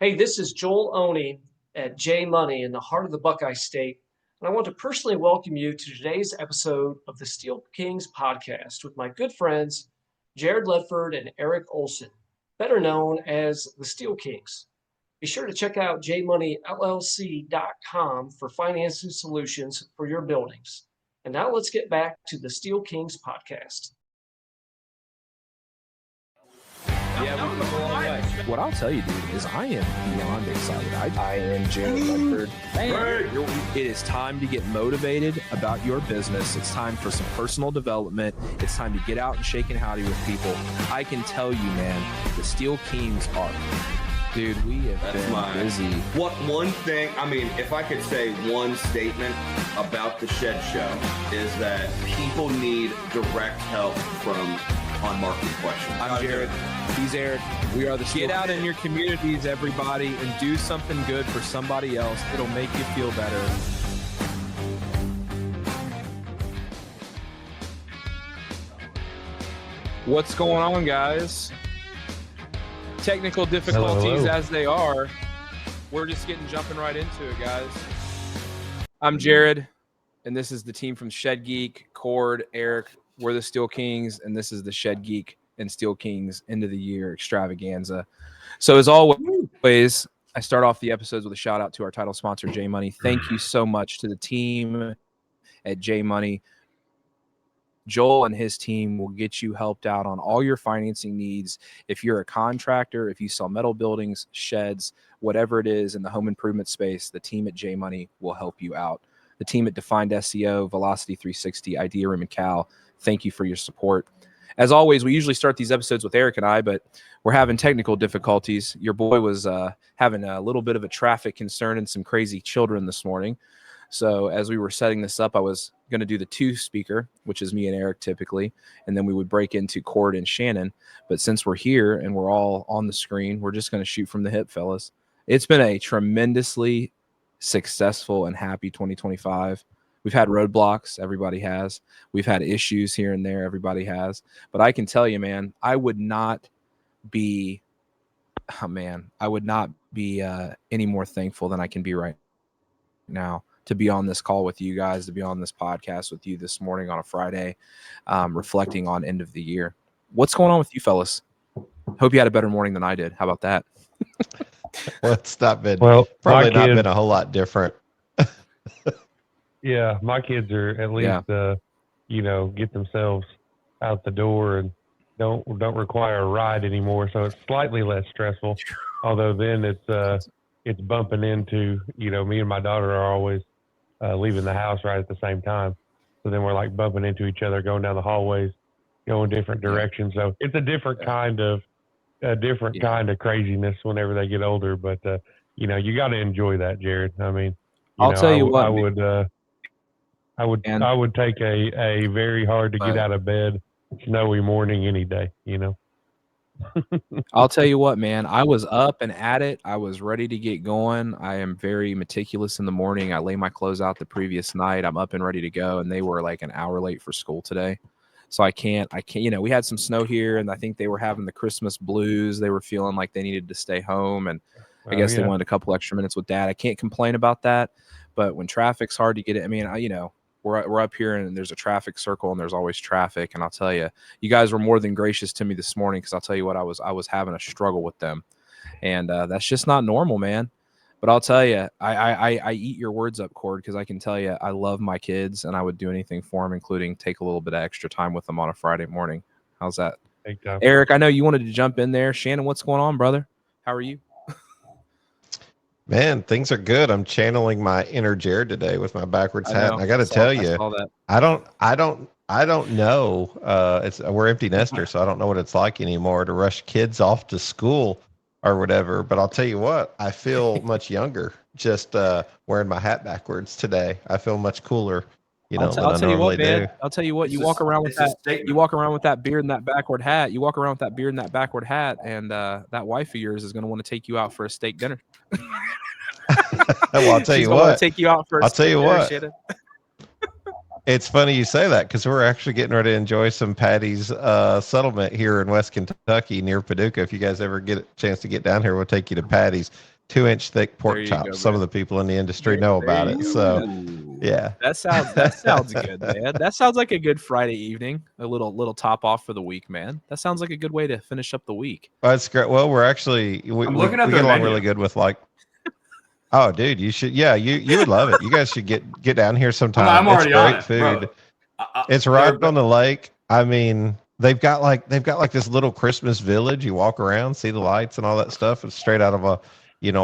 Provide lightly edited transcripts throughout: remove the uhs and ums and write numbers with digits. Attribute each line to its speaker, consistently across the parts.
Speaker 1: Hey, this is Joel Oney at J Money in the heart of the Buckeye State, and I want to personally welcome you to today's episode of the Steel Kings podcast with my good friends Jared Ledford and Eric Olson, better known as the Steel Kings. Be sure to check out jmoneyllc.com for financing solutions for your buildings. And now let's get back to the Steel Kings podcast.
Speaker 2: Yeah, we come a long way. What I'll tell you, dude, is I am beyond excited. I am Jared Ledford. It is time to get motivated about your business. It's time for some personal development. It's time to get out and shake and howdy with people. I can tell you, man, the Steel Kings are. Dude, we have been busy.
Speaker 3: What one thing, I mean, if I could say one statement about the Shed Show is that people need direct help from on-market questions.
Speaker 2: I'm Jared. He's Eric. We are the Get out in your communities, everybody, and do something good for somebody else. It'll make you feel better. What's going on, guys? Technical difficulties
Speaker 4: Hello.
Speaker 2: as they are. We're just jumping right into it, guys. I'm Jared, and this is the team from Shed Geek, Cord, Eric. We're the Steel Kings, and this is the Shed Geek and Steel Kings end of the year extravaganza. So as always, I start off the episodes with a shout out to our title sponsor, J Money. Thank you so much to the team at J Money. Joel and his team will get you helped out on all your financing needs. If you're a contractor, if you sell metal buildings, sheds, whatever it is in the home improvement space, the team at J Money will help you out. The team at Defined SEO, Velocity 360, Idea Room, and Cal, thank you for your support. As always, we usually start these episodes with Eric and I, but we're having technical difficulties. Your boy was having a little bit of a traffic concern and some crazy children this morning. So as we were setting this up, I was going to do the two speaker, which is me and Eric typically, and then we would break into Cord and Shannon. But since we're here and we're all on the screen, we're just going to shoot from the hip, fellas. It's been a tremendously successful and happy 2025. We've had roadblocks. Everybody has. We've had issues here and there. Everybody has. But I can tell you, man, I would not be any more thankful than I can be right now to be on this call with you guys, to be on this podcast with you this morning on a Friday, reflecting on end of the year. What's going on with you fellas? Hope you had a better morning than I did. How about that?
Speaker 4: Well, it's not been
Speaker 5: probably
Speaker 4: not been a whole lot different.
Speaker 5: Yeah, my kids are at least get themselves out the door and don't require a ride anymore, so it's slightly less stressful. Although then it's bumping into, me and my daughter are always leaving the house right at the same time. So then we're like bumping into each other, going down the hallways, going different directions. So it's a different kind of craziness whenever they get older. But you got to enjoy that, Jared. I mean,
Speaker 2: I'll tell you what,
Speaker 5: I would take a very hard to get out of bed snowy morning any day.
Speaker 2: I'll tell you what, man, I was up and at it. I was ready to get going. I am very meticulous in the morning. I lay my clothes out the previous night. I'm up and ready to go. And they were like an hour late for school today. So I can't, we had some snow here and I think they were having the Christmas blues. They were feeling like they needed to stay home. And I guess they wanted a couple extra minutes with dad. I can't complain about that. But when traffic's hard to get it, we're up here and there's a traffic circle and there's always traffic. And I'll tell you, you guys were more than gracious to me this morning because I'll tell you what, I was having a struggle with them. And that's just not normal, man. But I'll tell you, I eat your words up, Cord, because I can tell you I love my kids and I would do anything for them, including take a little bit of extra time with them on a Friday morning. How's that? Eric, I know you wanted to jump in there. Shannon, what's going on, brother? How are you?
Speaker 4: Man, things are good. I'm channeling my inner Jared today with my backwards hat. And I got to tell you, I don't know. We're empty nesters, so I don't know what it's like anymore to rush kids off to school or whatever. But I'll tell you what, I feel much younger just wearing my hat backwards today. I feel much cooler.
Speaker 2: I'll tell you what, man. I'll tell you what. You walk around with that beard and that backward hat. You walk around with that beard and that backward hat, and that wife of yours is going to want to take you out for a steak dinner.
Speaker 4: Well, I'll tell you what.
Speaker 2: Take you out for a steak dinner, Shannon.
Speaker 4: It's funny you say that because we're actually getting ready to enjoy some Patty's settlement here in West Kentucky near Paducah. If you guys ever get a chance to get down here, we'll take you to Patty's. 2-inch thick pork chops. Some of the people in the industry know about it. So, yeah,
Speaker 2: that sounds good, man. That sounds like a good Friday evening. A little top off for the week, man. That sounds like a good way to finish up the week.
Speaker 4: Well, that's great. Well, we're actually we get along really good with like. Oh, dude, you should. Yeah, you would love it. You guys should get down here sometime.
Speaker 3: I'm already
Speaker 4: it's great
Speaker 3: on it,
Speaker 4: food. It's right on the lake. I mean, they've got like this little Christmas village. You walk around, see the lights and all that stuff. It's straight out of a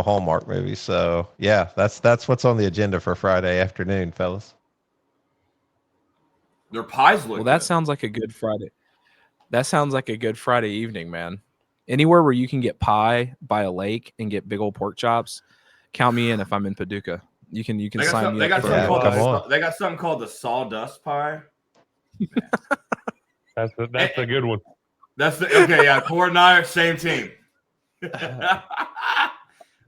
Speaker 4: Hallmark movie. So yeah, that's what's on the agenda for Friday afternoon, fellas.
Speaker 3: Their pies look.
Speaker 2: Well, that sounds like a good Friday. That sounds like a good Friday evening, man. Anywhere where you can get pie by a lake and get big old pork chops, count me in if I'm in Paducah. You can sign me up.
Speaker 3: They got something called the sawdust pie.
Speaker 5: That's a good one.
Speaker 3: Okay. Yeah, Cord and I are same team.
Speaker 4: Okay.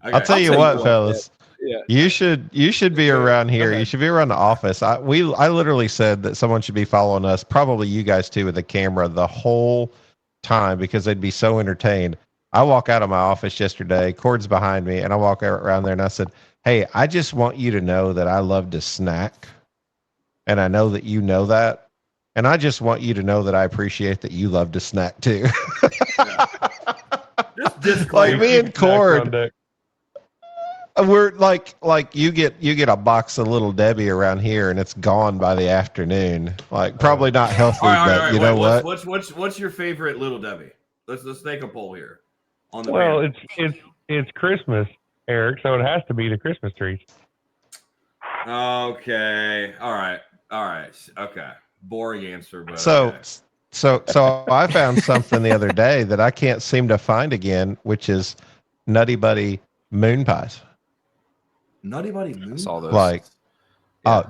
Speaker 4: I'll tell you what, fellas. Yeah. You should be around here. Okay. You should be around the office. I literally said that someone should be following us, probably you guys too, with a camera the whole time because they'd be so entertained. I walk out of my office yesterday, Cord's behind me, and I walk around there and I said, "Hey, I just want you to know that I love to snack, and I know that you know that, and I just want you to know that I appreciate that you love to snack too." Like me and Cord. We're like you get a box of Little Debbie around here and it's gone by the afternoon. Like probably not healthy, but you know what?
Speaker 3: What's your favorite Little Debbie? Let's make a poll here.
Speaker 5: Well, it's Christmas, Eric, so it has to be the Christmas trees.
Speaker 3: Okay. All right. Okay. Boring answer, but
Speaker 4: so
Speaker 3: okay.
Speaker 4: So I found something the other day that I can't seem to find again, which is Nutty Buddy moon pies.
Speaker 3: Nutty Buddy moon pies?
Speaker 4: Like,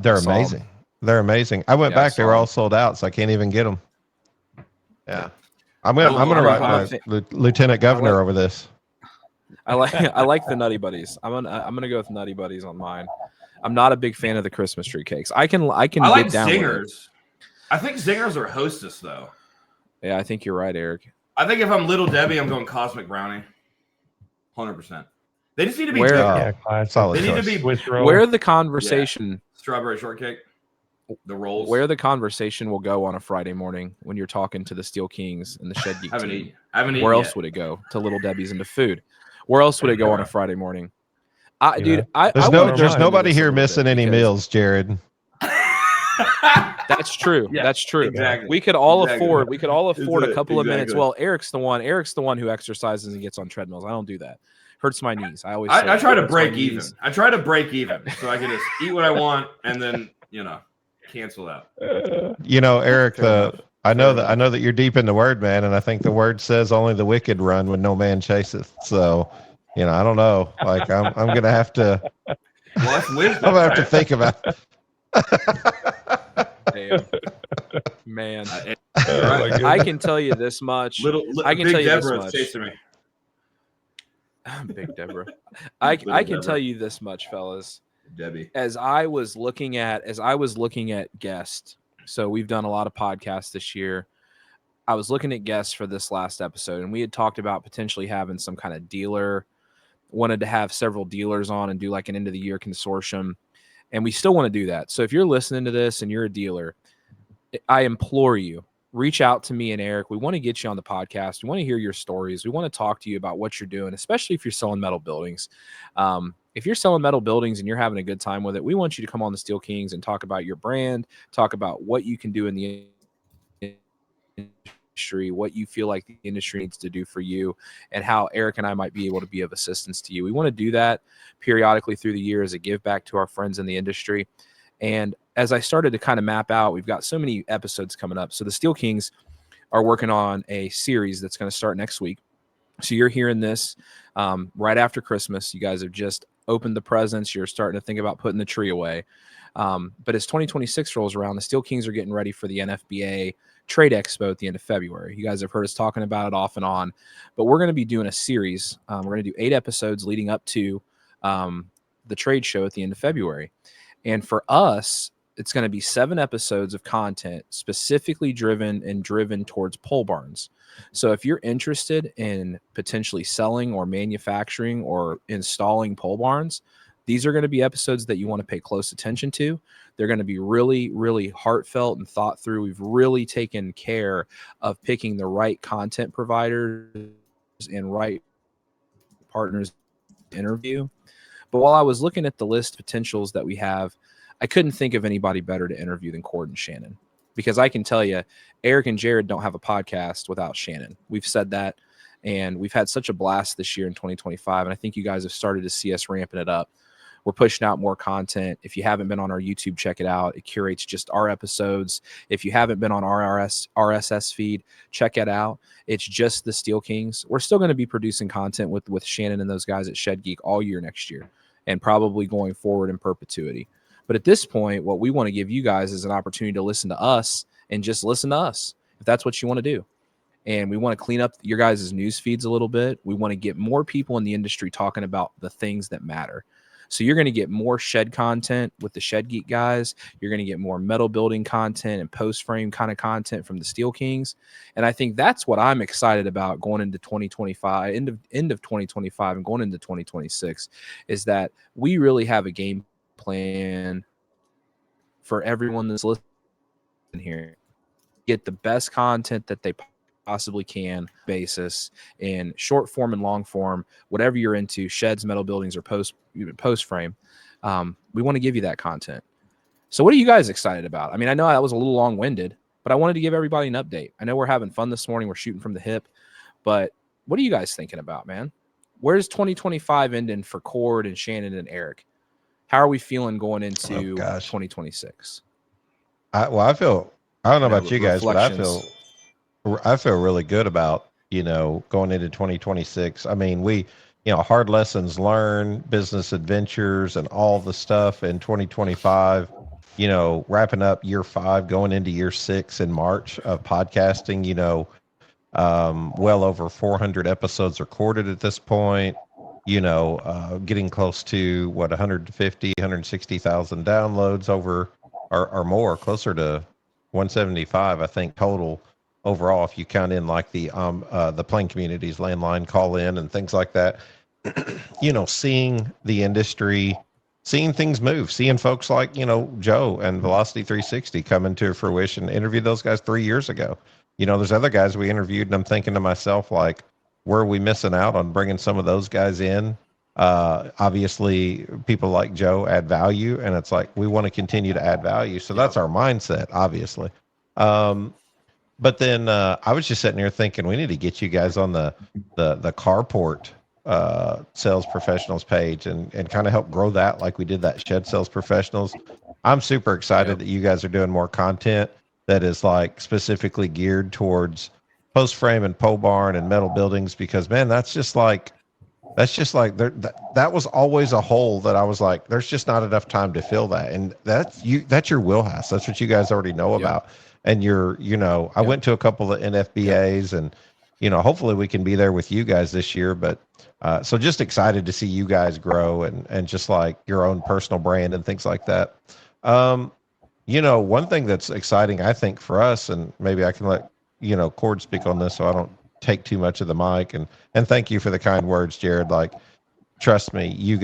Speaker 4: they're amazing. They're amazing. I went back; they were all sold out, so I can't even get them. Yeah, I'm gonna write my lieutenant governor over this.
Speaker 2: I like the Nutty Buddies. I'm gonna go with Nutty Buddies on mine. I'm not a big fan of the Christmas tree cakes. I like get down
Speaker 3: Zingers.
Speaker 2: With it.
Speaker 3: I think Zingers are Hostess though.
Speaker 2: Yeah, I think you're right, Eric.
Speaker 3: I think if I'm Little Debbie, I'm going Cosmic Brownie. 100%. They just need to be
Speaker 4: solid.
Speaker 3: They need to be
Speaker 2: where the conversation
Speaker 3: strawberry shortcake, the rolls.
Speaker 2: Where the conversation will go on a Friday morning when you're talking to the Steel Kings and the Shed Geek team. Where else would it go? To Little Debbie's and to food. Where else would it go on a Friday morning?
Speaker 4: There's nobody here missing any meals, Jared.
Speaker 2: That's true.
Speaker 3: Yeah,
Speaker 2: that's true.
Speaker 3: Exactly.
Speaker 2: We could all afford a couple of minutes. Well, Eric's the one who exercises and gets on treadmills. I don't do that. Hurts my knees. I
Speaker 3: try to break even. I try to break even so I can just eat what I want and then, cancel out.
Speaker 4: Eric, I know that you're deep in the word, man, and I think the word says only the wicked run when no man chaseth. So, I don't know. Like I'm gonna have to I'm gonna have to think about it.
Speaker 2: Damn. Man, I can tell you this much. I can tell you this much.
Speaker 3: Chasing me.
Speaker 2: Big Deborah. I can tell you this much, fellas.
Speaker 3: Debbie.
Speaker 2: As I was looking at guests, so we've done a lot of podcasts this year. I was looking at guests for this last episode, and we had talked about potentially having some kind of dealer. Wanted to have several dealers on and do like an end of the year consortium. And we still want to do that. So if you're listening to this and you're a dealer, I implore you, reach out to me and Eric. We want to get you on the podcast. We want to hear your stories. We want to talk to you about what you're doing, especially if you're selling metal buildings. If you're selling metal buildings and you're having a good time with it, we want you to come on the Steel Kings and talk about your brand, talk about what you can do in the industry, what you feel like the industry needs to do for you, and how Eric and I might be able to be of assistance to you. We want to do that periodically through the year as a give back to our friends in the industry. And as I started to kind of map out, we've got so many episodes coming up. So the Steel Kings are working on a series that's going to start next week. So you're hearing this right after Christmas. You guys have just opened the presents. You're starting to think about putting the tree away. But as 2026 rolls around, the Steel Kings are getting ready for the NFBA Trade Expo at the end of February. You guys have heard us talking about it off and on, but we're going to be doing a series. We're going to do 8 episodes leading up to the trade show at the end of February. And for us, it's going to be 7 episodes of content specifically driven towards pole barns. So if you're interested in potentially selling or manufacturing or installing pole barns, these are going to be episodes that you want to pay close attention to. They're going to be really, really heartfelt and thought through. We've really taken care of picking the right content providers and right partners to interview. But while I was looking at the list of potentials that we have, I couldn't think of anybody better to interview than Cord and Shannon. Because I can tell you, Eric and Jared don't have a podcast without Shannon. We've said that, and we've had such a blast this year in 2025, and I think you guys have started to see us ramping it up. We're pushing out more content. If you haven't been on our YouTube, check it out. It curates just our episodes. If you haven't been on our RSS feed, check it out. It's just the Steel Kings. We're still going to be producing content with Shannon and those guys at Shed Geek all year next year, and probably going forward in perpetuity. But at this point, what we want to give you guys is an opportunity to listen to us and just listen to us if that's what you want to do. And we want to clean up your guys' news feeds a little bit. We want to get more people in the industry talking about the things that matter. So you're going to get more shed content with the Shed Geek guys. You're going to get more metal building content and post frame kind of content from the Steel Kings. And I think that's what I'm excited about going into 2025, end of 2025 and going into 2026, is that we really have a game plan for everyone that's listening here. Get the best content that they possibly can basis in short form and long form, whatever you're into, sheds, metal buildings, or post frame. We want to give you that content. So what are you guys excited about? I mean, I know that was a little long-winded, but I wanted to give everybody an update. I know we're having fun this morning. We're shooting from the hip, but what are you guys thinking about, man? Where's 2025 ending for Cord and Shannon and Eric? How are we feeling going into 2026?
Speaker 4: I don't know about you guys, but I feel really good about, going into 2026. I mean, hard lessons learned, business adventures, and all the stuff in 2025, wrapping up year 5, going into year 6 in March of podcasting, well over 400 episodes recorded at this point, getting close to 160,000 downloads over or more, closer to 175, I think, total overall, if you count in like the plane communities, landline call in and things like that. Seeing the industry, seeing things move, seeing folks like, Joe and Velocity 360 come into fruition. Interviewed those guys 3 years ago. There's other guys we interviewed, and I'm thinking to myself, like, where are we missing out on bringing some of those guys in? Obviously, people like Joe add value, and it's like we want to continue to add value. So that's our mindset, obviously. But then I was just sitting here thinking we need to get you guys on the carport sales professionals page and kind of help grow that like we did that shed sales professionals. I'm super excited that you guys are doing more content that is like specifically geared towards post frame and pole barn and metal buildings, because man, that's just like that was always a hole that I was like, there's just not enough time to fill that. And that's your wheelhouse. That's what you guys already know about. And I went to a couple of NFBAs and, hopefully we can be there with you guys this year. But so just excited to see you guys grow and just like your own personal brand and things like that. One thing that's exciting, I think, for us, and maybe I can let, Cord speak on this so I don't take too much of the mic. And thank you for the kind words, Jared. Like, trust me, you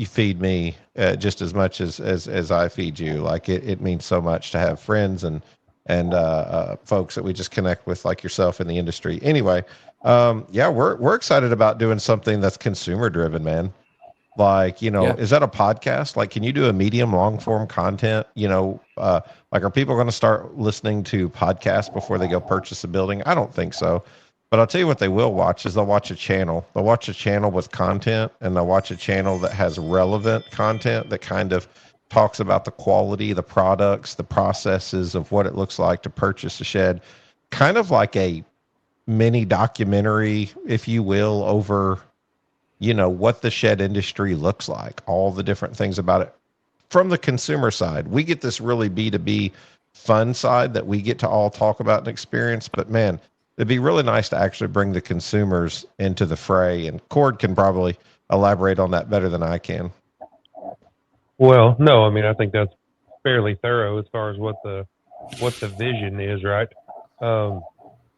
Speaker 4: feed me just as much as I feed you. Like it means so much to have friends and folks that we just connect with like yourself in the industry. Anyway, we're excited about doing something that's consumer driven, man. Like, is that a podcast? Like, can you do a medium long form content? Like, are people going to start listening to podcasts before they go purchase a building? I don't think so. But I'll tell you what they will watch is they'll watch a channel. They'll watch a channel with content, and they'll watch a channel that has relevant content that kind of talks about the quality, the products, the processes of what it looks like to purchase a shed. Kind of like a mini documentary, if you will, over, what the shed industry looks like, all the different things about it. From the consumer side, we get this really B2B fun side that we get to all talk about and experience. But man, it'd be really nice to actually bring the consumers into the fray, and Cord can probably elaborate on that better than I can.
Speaker 5: Well, no, I mean, I think that's fairly thorough as far as what the vision is, right?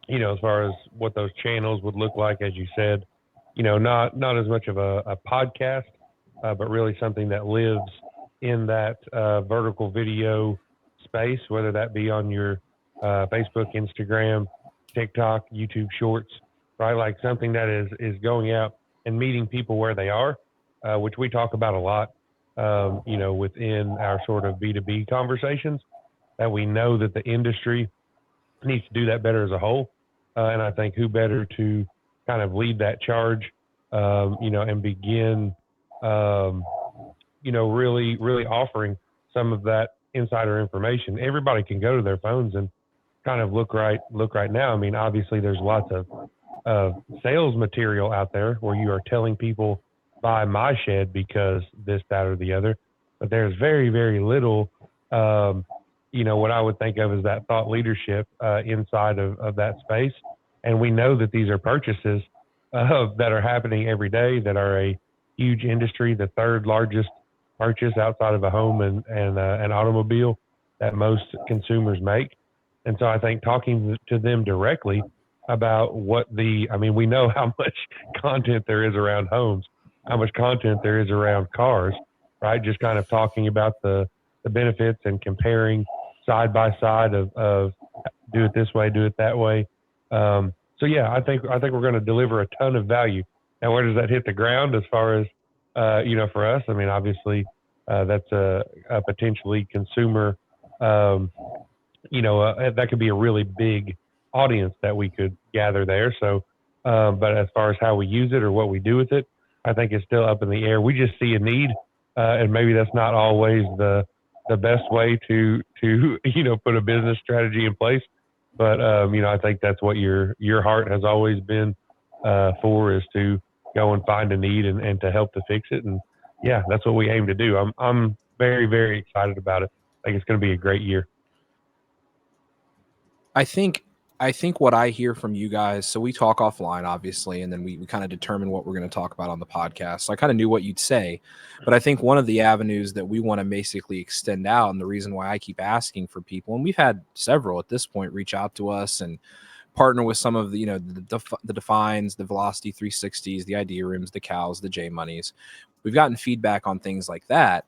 Speaker 5: as far as what those channels would look like, as you said, not as much of a podcast, but really something that lives in that vertical video space, whether that be on your Facebook, Instagram, TikTok, YouTube Shorts, right? Like something that is going out and meeting people where they are, which we talk about a lot, within our sort of B2B conversations, that we know that the industry needs to do that better as a whole. And I think who better to kind of lead that charge, and begin, really, really offering some of that insider information. Everybody can go to their phones and kind of look right now. I mean, obviously there's lots of sales material out there where you are telling people buy my shed because this, that, or the other, but there's very, very little, what I would think of as that thought leadership inside of that space. And we know that these are purchases that are happening every day, that are a huge industry, the third largest purchase outside of a home and an automobile that most consumers make. And so I think talking to them directly about we know how much content there is around homes, how much content there is around cars, right? Just kind of talking about the benefits and comparing side by side of do it this way, do it that way. So yeah, I think we're going to deliver a ton of value. Now, where does that hit the ground as far as, for us? I mean, obviously, that's a potentially consumer, that could be a really big audience that we could gather there. So, but as far as how we use it or what we do with it, I think it's still up in the air. We just see a need, and maybe that's not always the best way to put a business strategy in place. But I think that's what your heart has always been for, is to go and find a need and to help to fix it. And yeah, that's what we aim to do. I'm very, very excited about it. I think it's going to be a great year.
Speaker 2: I think what I hear from you guys, so we talk offline, obviously, and then we kind of determine what we're going to talk about on the podcast. So I kind of knew what you'd say, but I think one of the avenues that we want to basically extend out, and the reason why I keep asking for people, and we've had several at this point reach out to us and partner with some of the, the Defines, the Velocity 360s, the Idea Rooms, the Cows, the J Moneys. We've gotten feedback on things like that,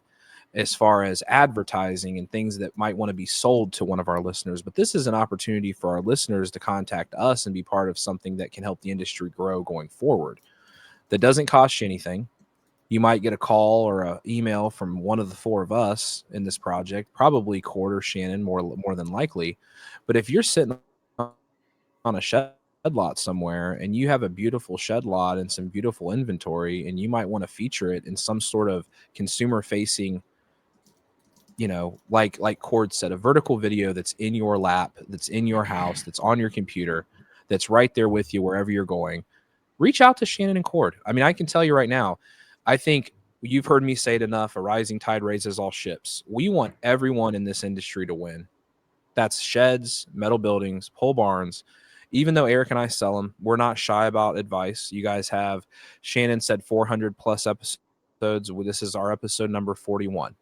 Speaker 2: as far as advertising and things that might want to be sold to one of our listeners. But this is an opportunity for our listeners to contact us and be part of something that can help the industry grow going forward. That doesn't cost you anything. You might get a call or an email from one of the four of us in this project, probably Cord or Shannon, more than likely. But if you're sitting on a shed lot somewhere and you have a beautiful shed lot and some beautiful inventory, and you might want to feature it in some sort of consumer facing, like Cord said, a vertical video that's in your lap, that's in your house, that's on your computer, that's right there with you wherever you're going, reach out to Shannon and Cord. I mean, I can tell you right now, I think you've heard me say it enough, a rising tide raises all ships. We want everyone in this industry to win. That's sheds, metal buildings, pole barns. Even though Eric and I sell them, we're not shy about advice. You guys have, Shannon said 400 plus episodes. This is our episode number 41.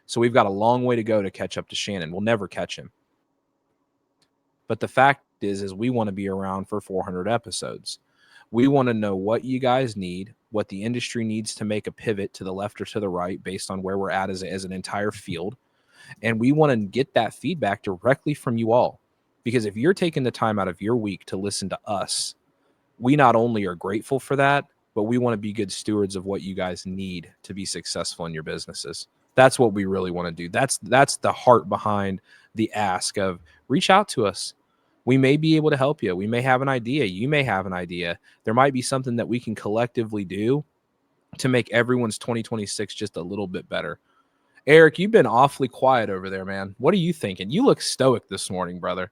Speaker 2: So we've got a long way to go to catch up to Shannon. We'll never catch him. But the fact is we want to be around for 400 episodes. We want to know what you guys need, what the industry needs to make a pivot to the left or to the right based on where we're at as an entire field. And we want to get that feedback directly from you all. Because if you're taking the time out of your week to listen to us, we not only are grateful for that, but we want to be good stewards of what you guys need to be successful in your businesses. That's what we really want to do. That's the heart behind the ask of reach out to us. We may be able to help you. We may have an idea. You may have an idea. There might be something that we can collectively do to make everyone's 2026 just a little bit better. Eric, you've been awfully quiet over there, man. What are you thinking? You look stoic this morning, brother.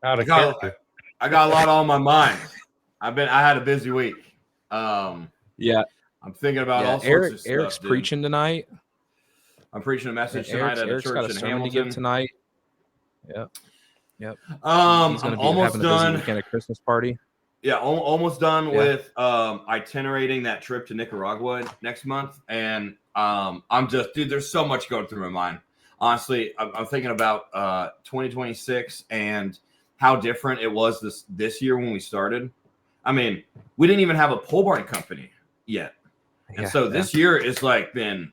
Speaker 3: Out of character. I got a lot on my mind. I had a busy week.
Speaker 2: Yeah.
Speaker 3: I'm thinking about all sorts of stuff.
Speaker 2: Eric's preaching tonight.
Speaker 3: I'm preaching a message tonight at a church in Hamilton.
Speaker 2: To give tonight. Yep.
Speaker 3: I'm almost done.
Speaker 2: A weekend at Christmas party.
Speaker 3: Yeah, almost done with itinerating that trip to Nicaragua next month, and I'm just, dude, there's so much going through my mind. Honestly, I'm thinking about 2026 and how different it was this year when we started. I mean, we didn't even have a pole barn company yet. And so this year is like been,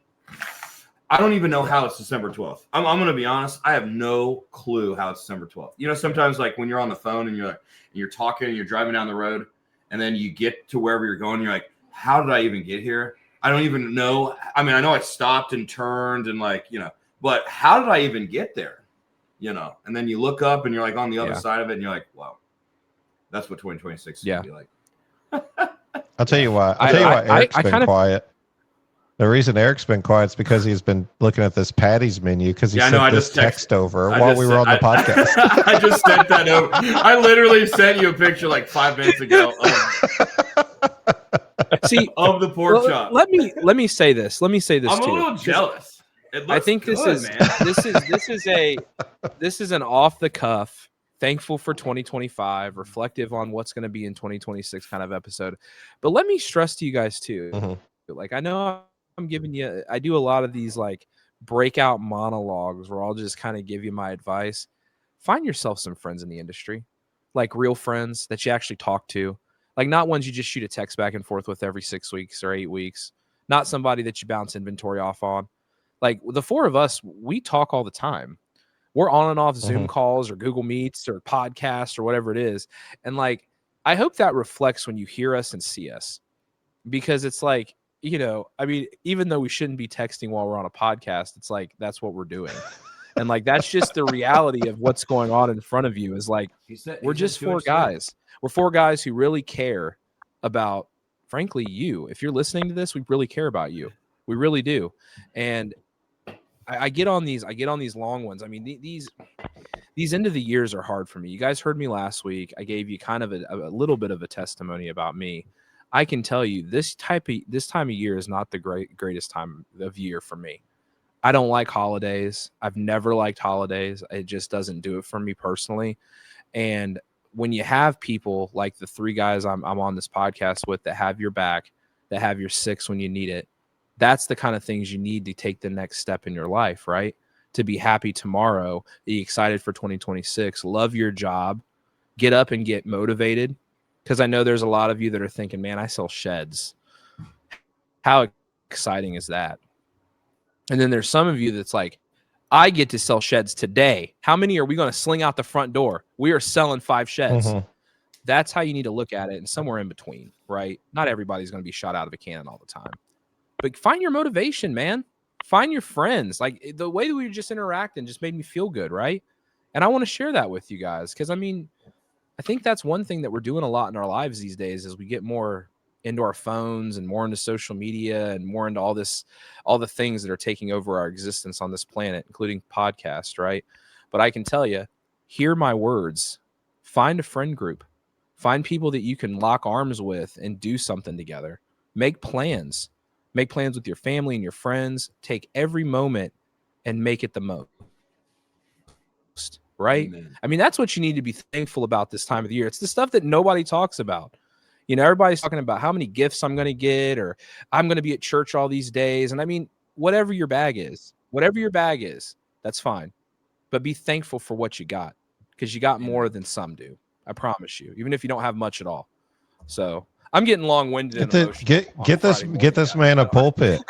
Speaker 3: I don't even know how it's December 12th. I'm going to be honest. I have no clue how it's December 12th. You know, sometimes like when you're on the phone and you're talking and you're driving down the road and then you get to wherever you're going, you're like, how did I even get here? I don't even know. I mean, I know I stopped and turned and like, you know, but how did I even get there? You know, and then you look up and you're like on the other side of it and you're like, wow, that's what 2026 is going to be like.
Speaker 4: I'll tell you why. Eric's been quiet. The reason Eric's been quiet is because he's been looking at this Patty's menu because he sent this text over while we were on the podcast.
Speaker 3: I just sent that over. I literally sent you a picture like 5 minutes ago of the pork chop.
Speaker 2: Let me say this. I'm
Speaker 3: a little jealous.
Speaker 2: I think
Speaker 3: good,
Speaker 2: this is an off the cuff, thankful for 2025, reflective on what's going to be in 2026 kind of episode. But let me stress to you guys too. Mm-hmm. Like I know I do a lot of these like breakout monologues where I'll just kind of give you my advice. Find yourself some friends in the industry, like real friends that you actually talk to, like not ones you just shoot a text back and forth with every 6 weeks or 8 weeks, not somebody that you bounce inventory off on. Like the four of us, we talk all the time. We're on and off Zoom calls or Google Meets or podcasts or whatever it is. And like, I hope that reflects when you hear us and see us, because it's like, you know, I mean, even though we shouldn't be texting while we're on a podcast, it's like, that's what we're doing. And like, that's just the reality of what's going on in front of you is like, we're just four guys. We're four guys who really care about, frankly, you. If you're listening to this, we really care about you. We really do. And I get on these long ones. I mean, these end of the years are hard for me. You guys heard me last week. I gave you kind of a little bit of a testimony about me. I can tell you this time of year is not the greatest time of year for me. I don't like holidays. I've never liked holidays. It just doesn't do it for me personally. And when you have people like the three guys I'm on this podcast with that have your back, that have your six when you need it, that's the kind of things you need to take the next step in your life, right? To be happy tomorrow, be excited for 2026, love your job, get up and get motivated. Because I know there's a lot of you that are thinking, man, I sell sheds. How exciting is that? And then there's some of you that's like, I get to sell sheds today. How many are we going to sling out the front door? We are selling 5 sheds. That's how you need to look at it, and somewhere in between, right? Not everybody's going to be shot out of a cannon all the time. But find your motivation, man. Find your friends. Like the way that we were just interacting just made me feel good, right? And I want to share that with you guys because, I mean, I think that's one thing that we're doing a lot in our lives these days is we get more into our phones and more into social media and more into all the things that are taking over our existence on this planet, including podcasts, right? But I can tell you, hear my words. Find a friend group. Find people that you can lock arms with and do something together. Make plans. Make plans with your family and your friends. Take every moment and make it the most. Right? Amen. I mean, that's what you need to be thankful about this time of the year. It's the stuff that nobody talks about. You know, everybody's talking about how many gifts I'm going to get or I'm going to be at church all these days. And I mean, whatever your bag is, that's fine. But be thankful for what you got because you got more than some do. I promise you, even if you don't have much at all. So I'm getting long-winded.
Speaker 4: Get this man a pulpit.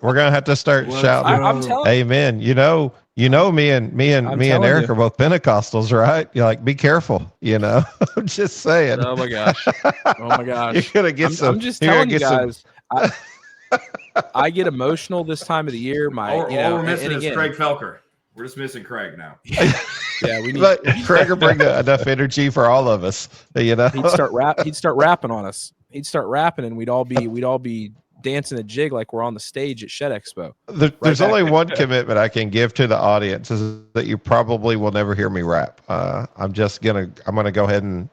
Speaker 4: We're gonna have to start shouting.
Speaker 2: I'm telling
Speaker 4: Amen. You know, me and Eric are both Pentecostals, right? You're like, be careful. You know, I'm just saying.
Speaker 2: Oh my gosh.
Speaker 4: You're gonna get some.
Speaker 2: I'm just telling you guys. I get emotional this time of the year.
Speaker 3: All we're missing is Craig Felker. We're just missing Craig now.
Speaker 4: Yeah, we need. But Craig will bring enough energy for all of us. You know,
Speaker 2: he'd start rapping on us. He'd start rapping, and we'd all be dancing a jig like we're on the stage at Shed Expo.
Speaker 4: There's only one commitment I can give to the audience is that you probably will never hear me rap. I'm gonna go ahead and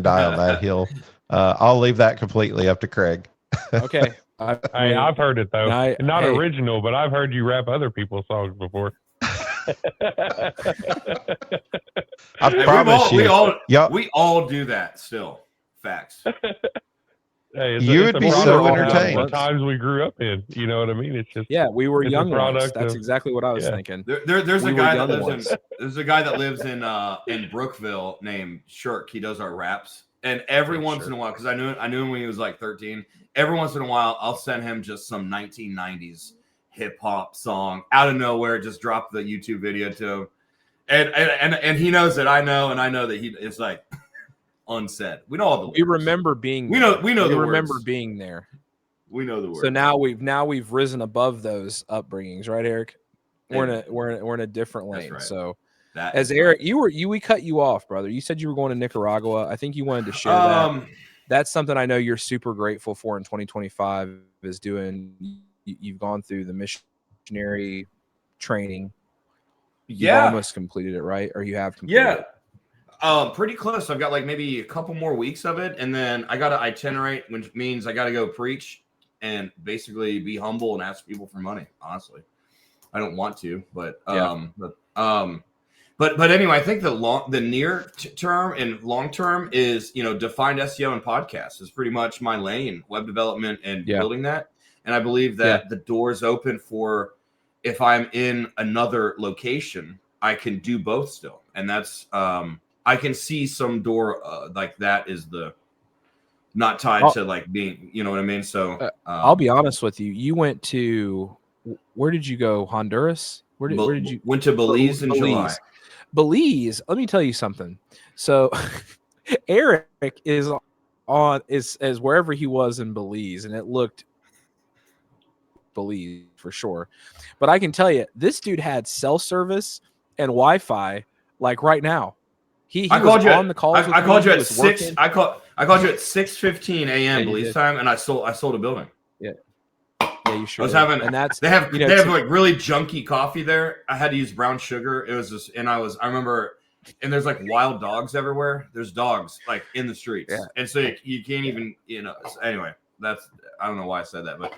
Speaker 4: die on that hill. I'll leave that completely up to Craig.
Speaker 2: Okay.
Speaker 5: I've heard it though. Not original, but I've heard you rap other people's songs before.
Speaker 4: I promise you.
Speaker 3: We all do that still. Facts.
Speaker 4: You would be so entertained.
Speaker 5: The times we grew up in, you know what I mean? It's just
Speaker 2: we were young ones. That's exactly what I was thinking.
Speaker 3: There's a guy that lives in Brookville named Shirk. He does our raps, and every once in a while, because I knew him when he was like 13. Every once in a while, I'll send him just some 1990s hip hop song out of nowhere. Just drop the YouTube video to him, and he knows that I know, and I know that it's like unsaid. We know all the words.
Speaker 2: We remember being.
Speaker 3: We know. We
Speaker 2: remember being there.
Speaker 3: We know the words.
Speaker 2: So now we've risen above those upbringings, right, Eric? We're in a different lane. Right. So as Eric, we cut you off, brother. You said you were going to Nicaragua. I think you wanted to share that. That's something I know you're super grateful for in 2025 is doing. You've gone through the missionary training. You've almost completed it, right? Or you have completed it?
Speaker 3: Pretty close. I've got like maybe a couple more weeks of it, and then I got to itinerate, which means I got to go preach and basically be humble and ask people for money. Honestly, I don't want to, but But anyway, I think the near term and long term is, defined SEO and podcasts is pretty much my lane, web development and building that. And I believe that the door's open for, if I'm in another location, I can do both still. And that's, I can see some door like that is not tied to like being, you know what I mean? So
Speaker 2: I'll be honest with you. You went to, where did you go? Honduras? Where did you?
Speaker 3: Went to Belize in July.
Speaker 2: Belize, let me tell you something. So Eric is wherever he was in Belize, and it looked Belize for sure. But I can tell you, this dude had cell service and Wi-Fi like right now. He was on the calls.
Speaker 3: I called you at 6. I called you at 6:15 a.m. Belize time, and I sold a building.
Speaker 2: Yeah. Yeah, you sure.
Speaker 3: I was having, and that's they have like really junky coffee there. I had to use brown sugar. It was just, and I remember, and there's like wild dogs everywhere. There's dogs like in the streets, and so you can't even, Anyway, I don't know why I said that, but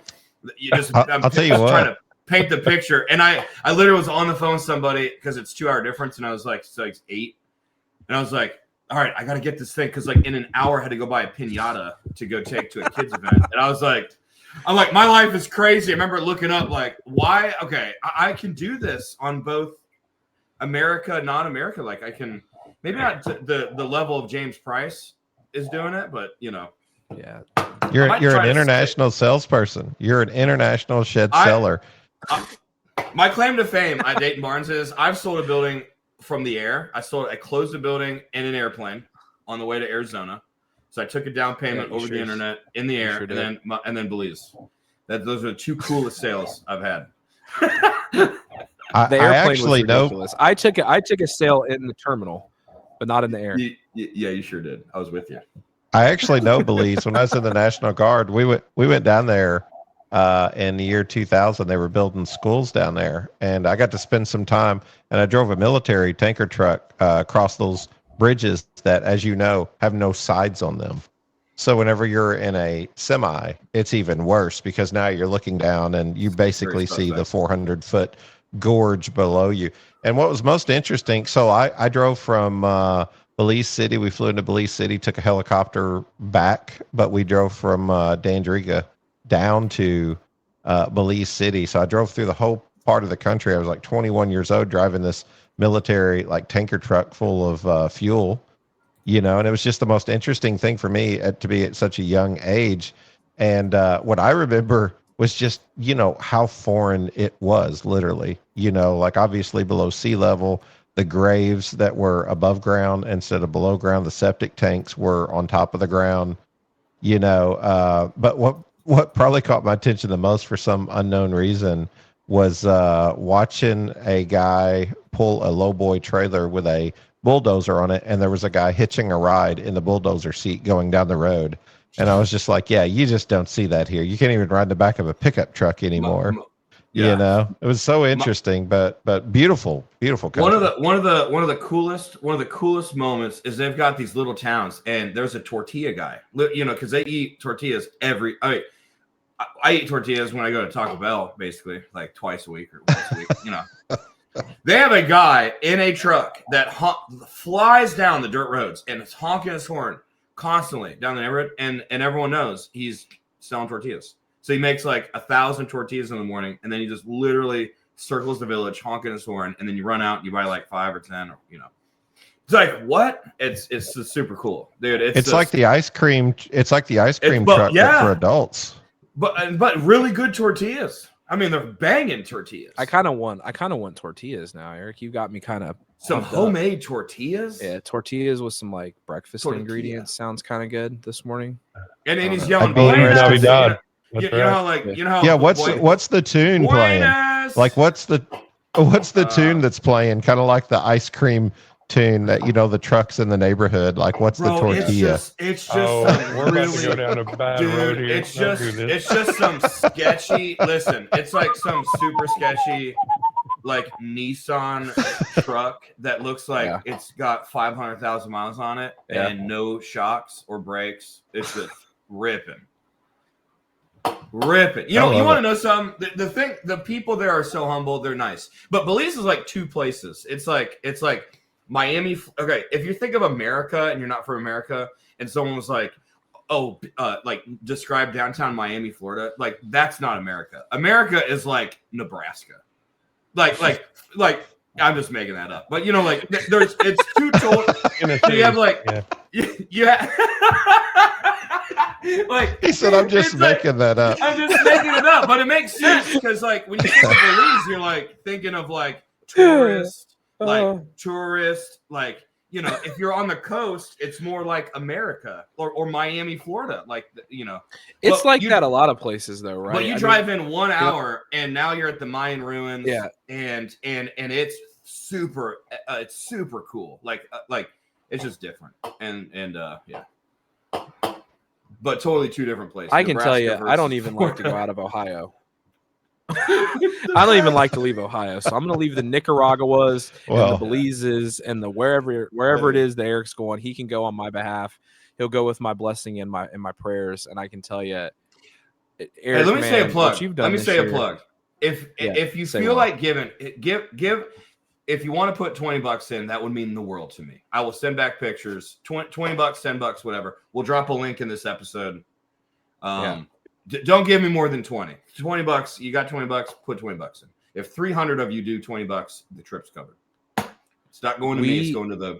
Speaker 3: you just
Speaker 4: I'll tell you what.
Speaker 3: Trying to paint the picture, and I literally was on the phone with somebody because it's 2-hour difference, and I was like, so it's 8, and I was like, all right, I got to get this thing because like in an hour I had to go buy a piñata to go take to a kids event, and I was like. I'm like, my life is crazy. I remember looking up, like, why? Okay, I can do this on both America, non-America. Like, I can, maybe not the level of James Price is doing it, but
Speaker 2: Yeah.
Speaker 4: You're an international salesperson. You're an international shed seller.
Speaker 3: My claim to fame at Dayton Barnes is I've sold a building from the air. I closed a building in an airplane on the way to Arizona. So I took a down payment over the internet in the air, and then Belize. Those are the 2 coolest sales I've had.
Speaker 2: The airplane actually was ridiculous. I took a sale in the terminal, but not in the air.
Speaker 3: Yeah, you sure did. I was with you.
Speaker 4: I actually know Belize. When I was in the National Guard, we went down there in the year 2000. They were building schools down there, and I got to spend some time. And I drove a military tanker truck across those bridges that, as you know, have no sides on them. So whenever you're in a semi, it's even worse because now you're looking down and you basically see the 400-foot gorge below you. And what was most interesting, so I drove from Belize City. We flew into Belize City, took a helicopter back, but we drove from Dandriga down to Belize City. So I drove through the whole part of the country. I was like 21 years old driving this military like tanker truck full of fuel, and it was just the most interesting thing for me to be at such a young age. And what I remember was just, how foreign it was, literally, like obviously below sea level, the graves that were above ground instead of below ground, the septic tanks were on top of the ground, but what probably caught my attention the most for some unknown reason was watching a guy pull a lowboy trailer with a bulldozer on it, and there was a guy hitching a ride in the bulldozer seat going down the road. And I was just like, yeah, you just don't see that here. You can't even ride in the back of a pickup truck anymore. It was so interesting, but beautiful country.
Speaker 3: One of the coolest moments is they've got these little towns, and there's a tortilla guy, because they eat tortillas I eat tortillas when I go to Taco Bell, basically, like twice a week or once a week, They have a guy in a truck that flies down the dirt roads and is honking his horn, constantly down the neighborhood, and everyone knows he's selling tortillas. So he makes like 1,000 tortillas in the morning, and then he just literally circles the village, honking his horn, and then you run out and you buy like 5 or 10, or It's like, what? It's just super cool, dude. It's just,
Speaker 4: like the ice cream. It's like the ice cream truck but for adults.
Speaker 3: But really good tortillas. I mean, they're banging tortillas.
Speaker 2: I kind of want tortillas now, Eric. You got me kind of
Speaker 3: some homemade tortillas.
Speaker 2: Yeah, tortillas with some like breakfast ingredients sounds kind of good this morning.
Speaker 3: And he's yelling, you know how
Speaker 4: yeah. What's the tune playing? Like what's the tune that's playing? Kind of like the ice cream tune that the trucks in the neighborhood. Like what's the tortilla?
Speaker 3: It's just
Speaker 5: we're about to go down a bad road here.
Speaker 3: It's just some sketchy. Listen, it's like some super sketchy, like Nissan truck that looks like it's got 500,000 miles on it and no shocks or brakes. It's just ripping. You want to know something? The people there are so humble. They're nice. But Belize is like 2 places. It's like Miami. Okay, if you think of America and you're not from America, and someone was like, like describe downtown Miami, Florida, like that's not America. America is like Nebraska. Like I'm just making that up, but it's 2 total. You have like like
Speaker 4: he said, I'm just making that up.
Speaker 3: I'm just making it up, but it makes sense because like when you think of Belize, you're like thinking of like tourist, like if you're on the coast, it's more like America or Miami, Florida, like
Speaker 2: It's like that a lot of places though, right?
Speaker 3: But you drive in 1 hour and now you're at the Mayan ruins, and it's super cool, like it's just different, and but totally 2 different places.
Speaker 2: I can tell you, I don't even like to go out of Ohio. I don't even like to leave Ohio, so I'm going to leave the Nicaraguas and the Belize's and the wherever it is that Eric's going. He can go on my behalf. He'll go with my blessing and my prayers. And I can tell you, Eric,
Speaker 3: let me say a plug.
Speaker 2: Let me say
Speaker 3: a plug. If you feel like giving, give. If you want to put $20 in, that would mean the world to me. I will send back pictures. $20, $10, whatever. We'll drop a link in this episode. Don't give me more than 20. $20. You got $20. Put $20 in. If 300 of you do $20, the trip's covered. It's not going to me. It's going to the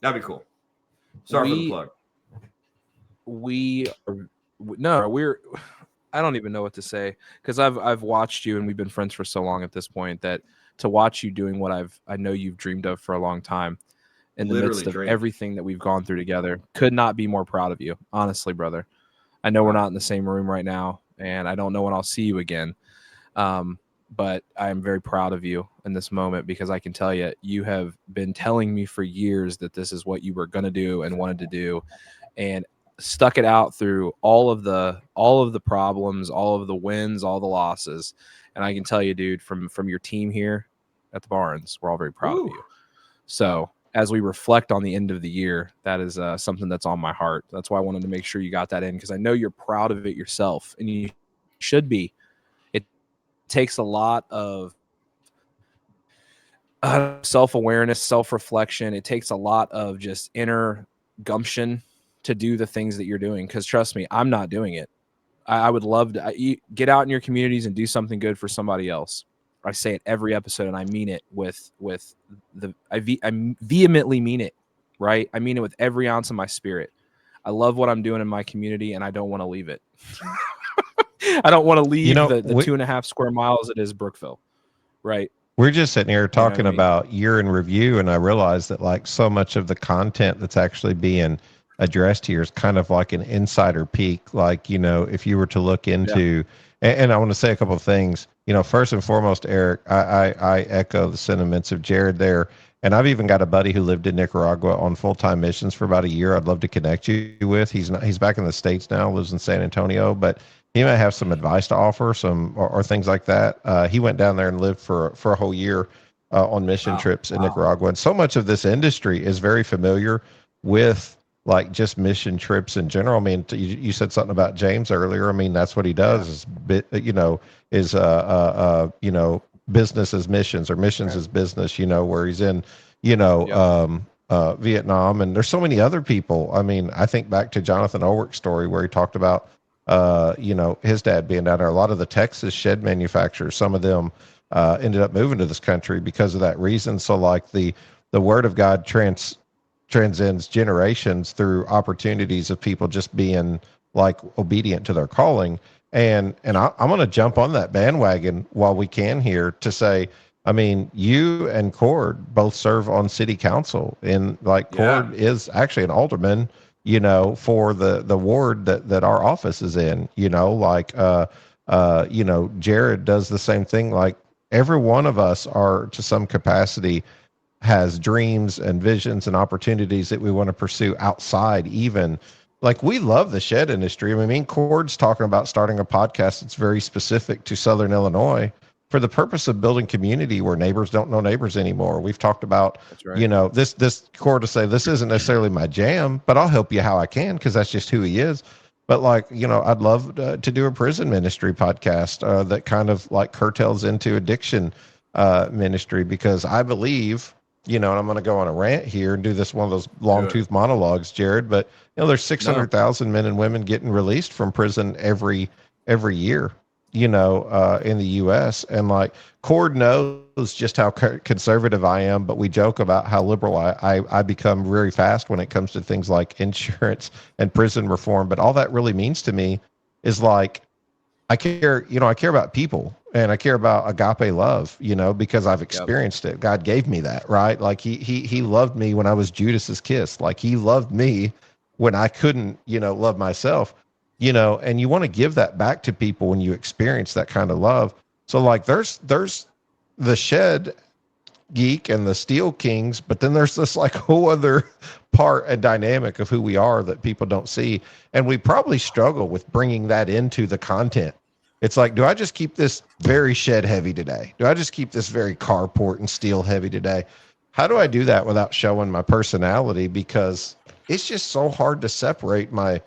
Speaker 3: That'd be cool. Sorry for the plug.
Speaker 2: I don't even know what to say because I've watched you and we've been friends for so long at this point that to watch you doing what I know you've dreamed of for a long time in the midst of everything that we've gone through together. Could not be more proud of you, honestly, brother. I know we're not in the same room right now, and I don't know when I'll see you again. But I am very proud of you in this moment because I can tell you, you have been telling me for years that this is what you were going to do and wanted to do, and stuck it out through all of the problems, all of the wins, all the losses. And I can tell you, dude, from your team here at the Barns, we're all very proud of you. So as we reflect on the end of the year, that is something that's on my heart. That's why I wanted to make sure you got that in because I know you're proud of it yourself, and you should be. It takes a lot of self-awareness, self-reflection. It takes a lot of just inner gumption to do the things that you're doing because trust me, I'm not doing it. I would love to get out in your communities and do something good for somebody else. I say it every episode, and I mean it I vehemently mean it, right? I mean it with every ounce of my spirit. I love what I'm doing in my community, and I don't want to leave it. I don't want to leave the 2.5 square miles it is Brookville, right?
Speaker 4: We're just sitting here talking about year in review, and I realized that like so much of the content that's actually being addressed here is kind of like an insider peek. Like, if you were to look into, and I want to say a couple of things, first and foremost, Eric, I echo the sentiments of Jared there. And I've even got a buddy who lived in Nicaragua on full-time missions for about a year. I'd love to connect you with. He's back in the States now, lives in San Antonio, but he might have some advice to offer, or things like that. He went down there and lived for a whole year on mission trips in Nicaragua. And so much of this industry is very familiar with like just mission trips in general. I mean, you said something about James earlier. I mean, that's what he does business as missions or missions as business, where he's in, Vietnam, and there's so many other people. I mean, I think back to Jonathan Ulrich's story where he talked about, his dad being down there. A lot of the Texas shed manufacturers, some of them ended up moving to this country because of that reason. So, like the word of God transcends generations through opportunities of people just being like obedient to their calling. I'm going to jump on that bandwagon while we can here to say, I mean, you and Cord both serve on city council, and like Cord is actually an alderman, for the ward that our office is in, Jared does the same thing. Like every one of us are to some capacity has dreams and visions and opportunities that we want to pursue outside even. Like we love the shed industry. I mean, Cord's talking about starting a podcast that's very specific to Southern Illinois for the purpose of building community where neighbors don't know neighbors anymore. We've talked about, this Cord to say, this isn't necessarily my jam, but I'll help you how I can, because that's just who he is. But like, I'd love to do a prison ministry podcast that kind of like curtails into addiction ministry, because I believe, and I'm going to go on a rant here and do this one of those long tooth monologues, Jared, but there's 600,000 men and women getting released from prison every year, in the U.S. And like Cord knows just how conservative I am, but we joke about how liberal I become very fast when it comes to things like insurance and prison reform. But all that really means to me is like, I care about people, and I care about agape love, because I've experienced it. God gave me that, right? Like he loved me when I was Judas's kiss. Like he loved me when I couldn't, love myself, and you want to give that back to people when you experience that kind of love. So like there's the Shed Geek and the Steel Kings, but then there's this like whole other part and dynamic of who we are that people don't see. And we probably struggle with bringing that into the content. It's like, do I just keep this very shed heavy today? Do I just keep this very carport and steel heavy today? How do I do that without showing my personality? Because it's just so hard to separate my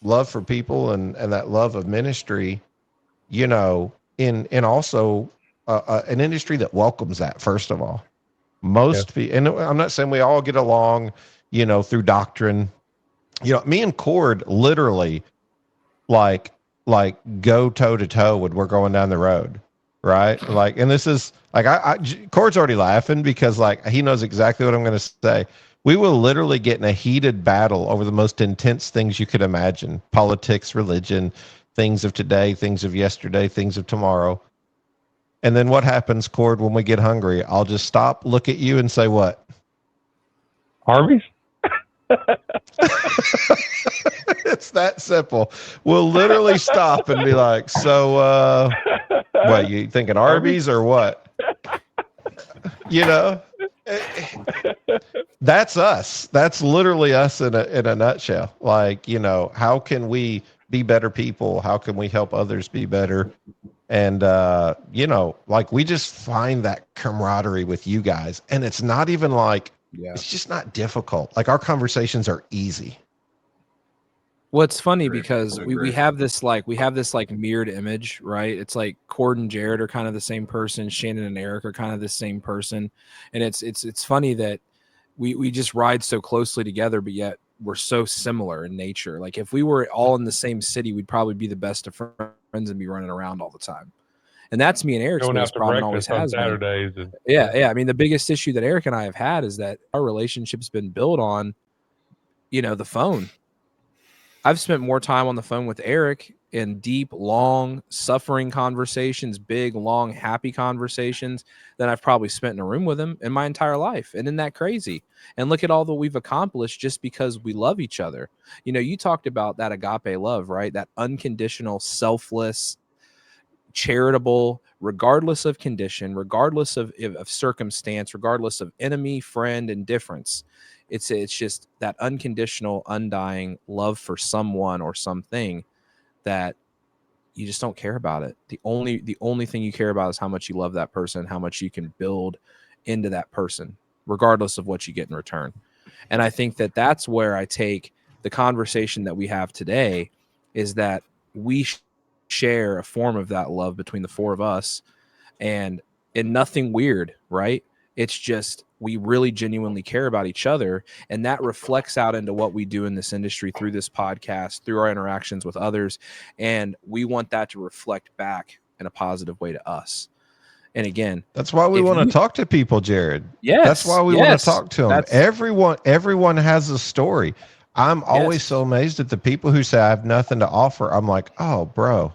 Speaker 4: love for people and that love of ministry, in also an industry that welcomes that. First of all, most people, and I'm not saying we all get along, through doctrine. Me and Cord literally like go toe to toe when we're going down the road, right? Like, and this is like Cord's already laughing because like he knows exactly what I'm going to say. We will literally get in a heated battle over the most intense things you could imagine: politics, religion, things of today, things of yesterday, things of tomorrow. And then what happens, Cord, when we get hungry? I'll just stop, look at you, and say, what?
Speaker 5: Arby's?
Speaker 4: It's that simple. We'll literally stop and be like, so, what, you thinking Arby's or what? That's us. That's literally us in a nutshell. Like, how can we be better people? How can we help others be better? And, like we just find that camaraderie with you guys. And it's not even like, it's just not difficult. Like our conversations are easy.
Speaker 2: Well, it's funny because we have this like mirrored image, right? It's like Cord and Jared are kind of the same person. Shannon and Eric are kind of the same person. And it's funny that we just ride so closely together, but yet we're so similar in nature. Like if we were all in the same city, we'd probably be the best of friends and be running around all the time. And that's me and Eric's biggest problem, and always has been. Yeah. I mean, the biggest issue that Eric and I have had is that our relationship's been built on, the phone. I've spent more time on the phone with Eric in deep, long, suffering conversations, big, long, happy conversations than I've probably spent in a room with him in my entire life. And isn't that crazy? And look at all that we've accomplished just because we love each other. You talked about that agape love, right? That unconditional, selfless, charitable, regardless of condition, regardless of circumstance, regardless of enemy, friend, indifference. It's just that unconditional, undying love for someone or something that you just don't care about it. The only thing you care about is how much you love that person, how much you can build into that person, regardless of what you get in return. And I think that that's where I take the conversation that we have today, is that we share a form of that love between the four of us, and nothing weird, right? It's just we really genuinely care about each other, and that reflects out into what we do in this industry through this podcast, through our interactions with others, and we want that to reflect back in a positive way to us. And again,
Speaker 4: that's why we want to talk to people, Jared.
Speaker 2: Yes,
Speaker 4: that's why we want to talk to them. Everyone has a story. I'm always so amazed at the people who say I have nothing to offer. I'm like, oh, bro,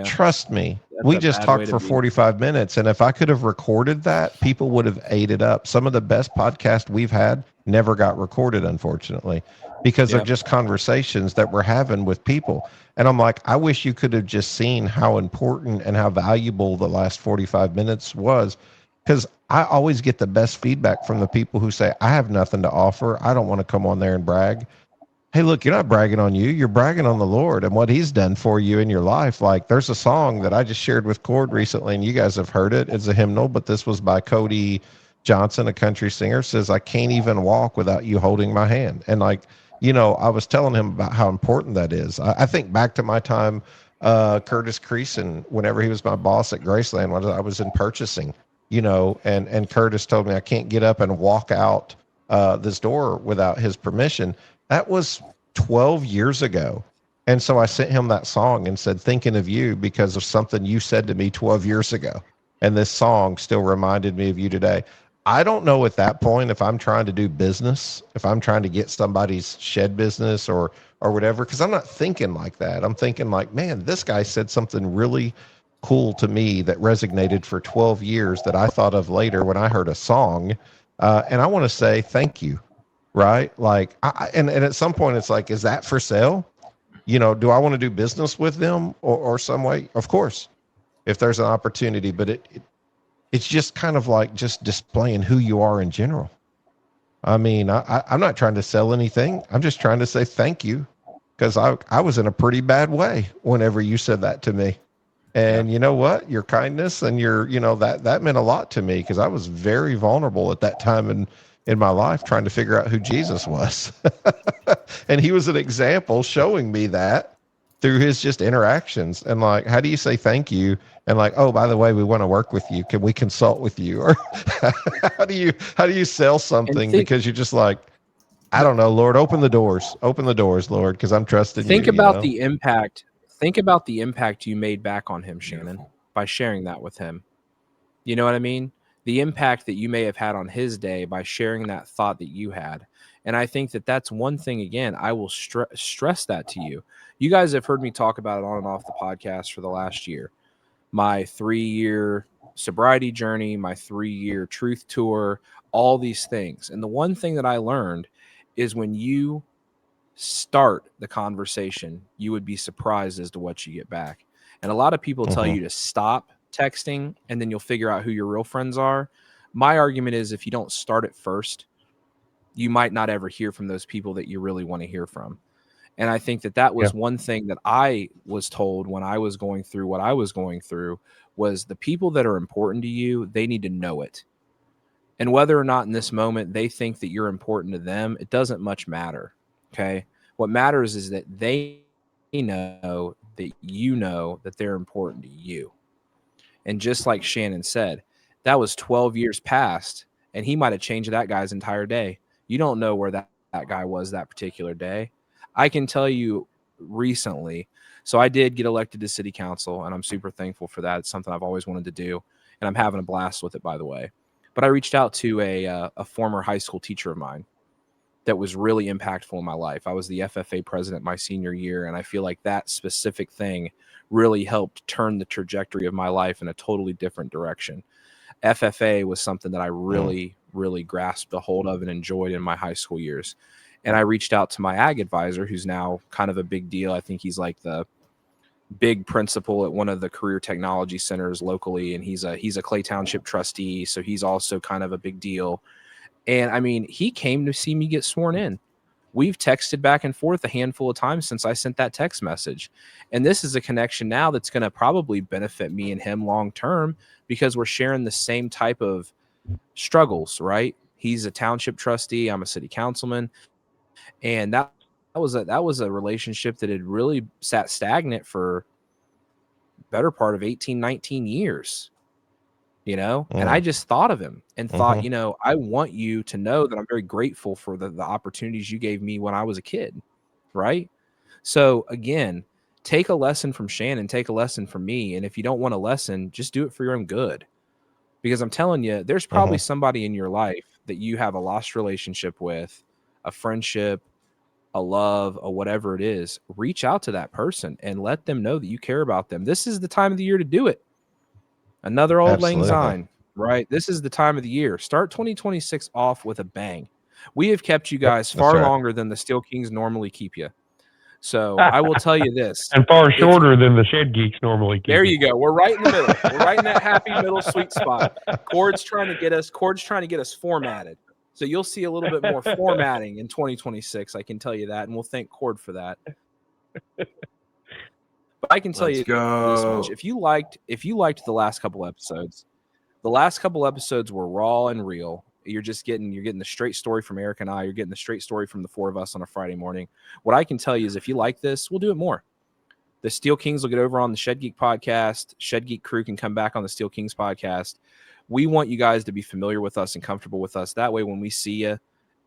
Speaker 4: trust me. We just talked for 45 minutes. And if I could have recorded that, people would have ate it up. Some of the best podcasts we've had never got recorded, unfortunately, because they're just conversations that we're having with people. And I'm like, I wish you could have just seen how important and how valuable the last 45 minutes was. Because I always get the best feedback from the people who say, I have nothing to offer. I don't want to come on there and brag. Hey, look, you're not bragging on you. You're bragging on the Lord and what he's done for you in your life. Like, there's a song that I just shared with Cord recently, and you guys have heard it. It's a hymnal, but this was by Cody Johnson, a country singer. Says, I can't even walk without you holding my hand. And like, you know, I was telling him about how important that is. I think back to my time, Curtis Creason, whenever he was my boss at Graceland, when I was in purchasing, you know, and Curtis told me I can't get up and walk out this door without his permission. That was 12 years ago. And so I sent him that song and said, thinking of you because of something you said to me 12 years ago. And this song still reminded me of you today. I don't know at that point if I'm trying to do business, if I'm trying to get somebody's shed business or whatever, because I'm not thinking like that. I'm thinking like, man, this guy said something really cool to me that resonated for 12 years that I thought of later when I heard a song. And I want to say thank you. Right. Like, and at some point it's like, is that for sale? You know, do I want to do business with them or some way? Of course, if there's an opportunity, but it's just kind of like just displaying who you are in general. I mean, I'm not trying to sell anything. I'm just trying to say thank you because I was in a pretty bad way whenever you said that to me. And you know what? Your kindness and that meant a lot to me because I was very vulnerable at that time in my life trying to figure out who Jesus was. And he was an example showing me that through his just interactions. And like, how do you say thank you? And like, oh, by the way, we want to work with you. Can we consult with you? Or how do you sell something because you're just like, I don't know, Lord, open the doors, Lord, because I'm trusting you.
Speaker 2: Think about the impact. Think about the impact you made back on him, Shannon, by sharing that with him. You know what I mean? The impact that you may have had on his day by sharing that thought that you had. And I think that that's one thing, again, I will stress that to you. You guys have heard me talk about it on and off the podcast for the last year. My 3-year sobriety journey, my 3-year truth tour, all these things. And the one thing that I learned is when you start the conversation, you would be surprised as to what you get back. And a lot of people tell you to stop texting and then you'll figure out who your real friends are. My argument is if you don't start it first, you might not ever hear from those people that you really want to hear from. And I think that was one thing that I was told when I was going through what I was going through was the people that are important to you, they need to know it. And whether or not in this moment they think that you're important to them, it doesn't much matter. Okay. What matters is that they know that you know that they're important to you. And just like Shannon said, that was 12 years past, and he might have changed that guy's entire day. You don't know where that guy was that particular day. I can tell you recently. So I did get elected to city council, and I'm super thankful for that. It's something I've always wanted to do, and I'm having a blast with it, by the way. But I reached out to a former high school teacher of mine that was really impactful in my life. I was the FFA president my senior year, and I feel like that specific thing really helped turn the trajectory of my life in a totally different direction. FFA was something that I really, really grasped a hold of and enjoyed in my high school years. And I reached out to my ag advisor, who's now kind of a big deal. I think he's like the big principal at one of the career technology centers locally. And he's a Clay Township trustee. So he's also kind of a big deal. And I mean, he came to see me get sworn in. We've texted back and forth a handful of times since I sent that text message. And this is a connection now that's going to probably benefit me and him long term because we're sharing the same type of struggles, right? He's a township trustee. I'm a city councilman. And that was a relationship that had really sat stagnant for better part of 18, 19 years. And I just thought of him and thought, I want you to know that I'm very grateful for the opportunities you gave me when I was a kid. Right. So again, take a lesson from Shannon, take a lesson from me. And if you don't want a lesson, just do it for your own good. Because I'm telling you, there's probably somebody in your life that you have a lost relationship with, a friendship, a love, or whatever it is. Reach out to that person and let them know that you care about them. This is the time of the year to do it. Another old lang syne, right? This is the time of the year. Start 2026 off with a bang. We have kept you guys far longer than the Steel Kings normally keep you. So I will tell you this.
Speaker 5: And far shorter than the Shed Geeks normally keep.
Speaker 2: There you go. We're right in the middle. We're right in that happy middle sweet spot. Cord's trying to get us formatted. So you'll see a little bit more formatting in 2026. I can tell you that, and we'll thank Cord for that. But I can tell you this much. If you liked the last couple episodes were raw and real. You're getting the straight story from Eric and I. You're getting the straight story from the four of us on a Friday morning. What I can tell you is if you like this, we'll do it more. The Steel Kings will get over on the Shed Geek podcast. Shed Geek crew can come back on the Steel Kings podcast. We want you guys to be familiar with us and comfortable with us. That way, when we see you